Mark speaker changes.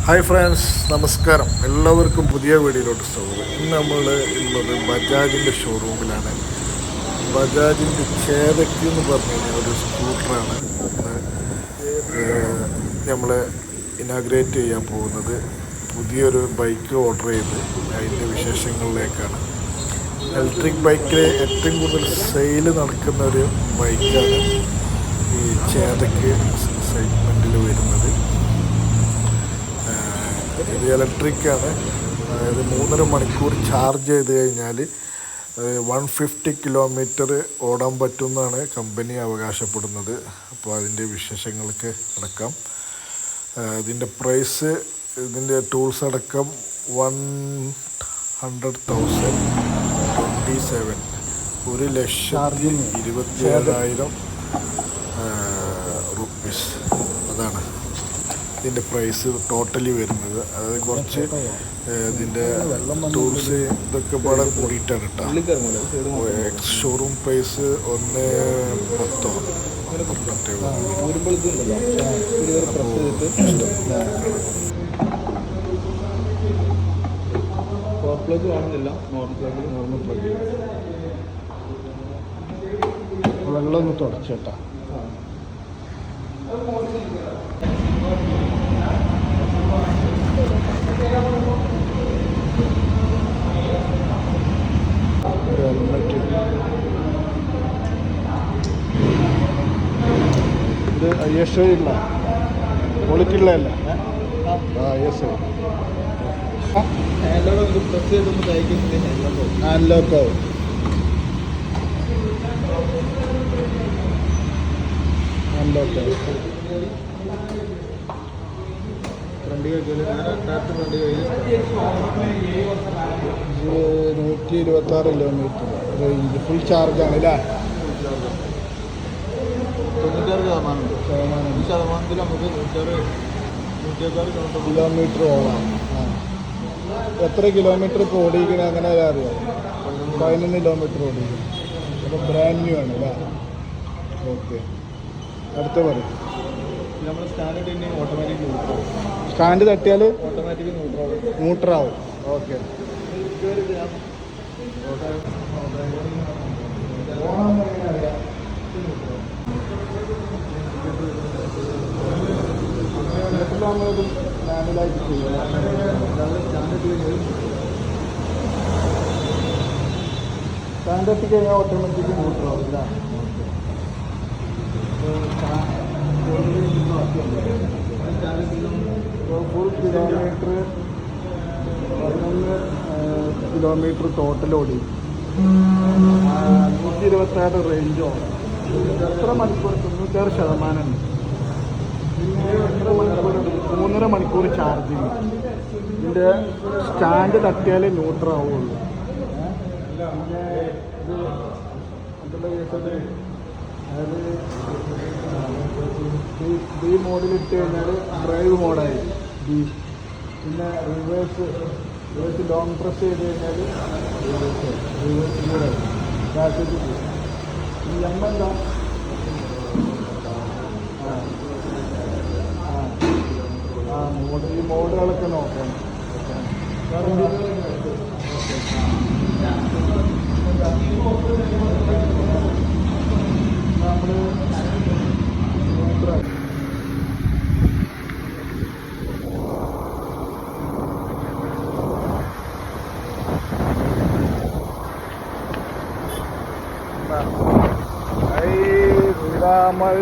Speaker 1: Hi friends, നമസ്കാരം. എല്ലാവർക്കും പുതിയ വീഡിയോയിലോട്ട് സ്വാഗതം. ഇന്ന് നമ്മൾ ഉള്ളത് ബജാജിൻ്റെ ഷോറൂമിലാണ്. ബജാജിൻ്റെ ചേതക്ക് എന്ന് പറഞ്ഞു കഴിഞ്ഞാൽ ഒരു സ്കൂട്ടറാണ് നമ്മൾ ഇനാഗ്രേറ്റ് ചെയ്യാൻ പോകുന്നത്. പുതിയൊരു ബൈക്ക് ഓർഡർ ചെയ്ത് അതിൻ്റെ വിശേഷങ്ങളിലേക്കാണ്. ഇലക്ട്രിക് ബൈക്കിൽ ഏറ്റവും കൂടുതൽ സെയിൽ നടക്കുന്ന ഒരു ബൈക്കാണ് ഈ ചേതക്ക് സെഗ്മെൻറ്റിൽ വരുന്നത്. ഇത് ഇലക്ട്രിക്കാണ്. അതായത് 3.5 മണിക്കൂർ ചാർജ് ചെയ്ത് കഴിഞ്ഞാൽ 150 കിലോമീറ്റർ ഓടാൻ പറ്റുമെന്നാണ് കമ്പനി അവകാശപ്പെടുന്നത്. അപ്പോൾ അതിൻ്റെ വിശേഷങ്ങൾക്ക് അടക്കം ഇതിൻ്റെ പ്രൈസ്, ഇതിൻ്റെ ടൂൾസ് അടക്കം 100,000 27 1,27,000 റുപ്പീസ്. അതാണ് ഇതിൻ്റെ പ്രൈസ് ടോട്ടലി വരുന്നത്. അതായത് കുറച്ച് ഇതിൻ്റെ ടൂൾസ് ഇതൊക്കെ പാടെ കൂടിയിട്ടാണ് കേട്ടോ. Ex showroom price 1,10. വെള്ളമൊന്ന് തുടച്ചേട്ടാ. ഇത് ISO ഉള്ള ക്വാളിറ്റി ഉള്ളതല്ല. ISO അൺലോക്കാവും. അൺലോക്കാവും. 126 കിലോമീറ്റർ റേഞ്ച്. ഫുൾ ചാർജാണ് അല്ലേ? 96% കിലോമീറ്റർ ഓടാം. എത്ര കിലോമീറ്റർ ഇപ്പോൾ ഓടിക്കുന്നത് അങ്ങനെ അറിയാം? 11 കിലോമീറ്റർ ഓടിക്കും. അപ്പോൾ ബ്രാൻഡ് ന്യൂ ആണ് അല്ലേ? ഓക്കെ, അടുത്ത പറയും. സ്റ്റാൻഡ് തട്ടിയാൽ ന്യൂട്രാവും. ഓക്കെ, മാനുവലായിട്ട് ചെയ്യും. സ്റ്റാൻഡ് എത്തി കഴിഞ്ഞാൽ ഓട്ടോമാറ്റിക് ന്യൂട്രാവും ഇല്ല? ഫുൾ കിലോമീറ്റർ 11 കിലോമീറ്റർ ടോട്ടൽ ഓടി 126 റേഞ്ചോ. എത്ര മണിക്കൂർ? 96% ഉണ്ട്. പിന്നെ എത്ര മണിക്കൂർ? 3.5 മണിക്കൂർ ചാർജിങ്. ഇതിൻ്റെ സ്റ്റാൻഡ് തട്ടിയാൽ ന്യൂട്രാവുള്ളൂ. പിന്നെ അതായത് ഈ മോഡിലിട്ട് കഴിഞ്ഞാൽ ഡ്രൈവ് മോഡായി. പിന്നെ റിവേഴ്സ് ലോങ് പ്രസ് ചെയ്ത് കഴിഞ്ഞാൽ റിവേഴ്സ് മോഡായി. ഈ എന്താ ഈ മോഡുകളൊക്കെ നോക്കണം. നമ്മൾ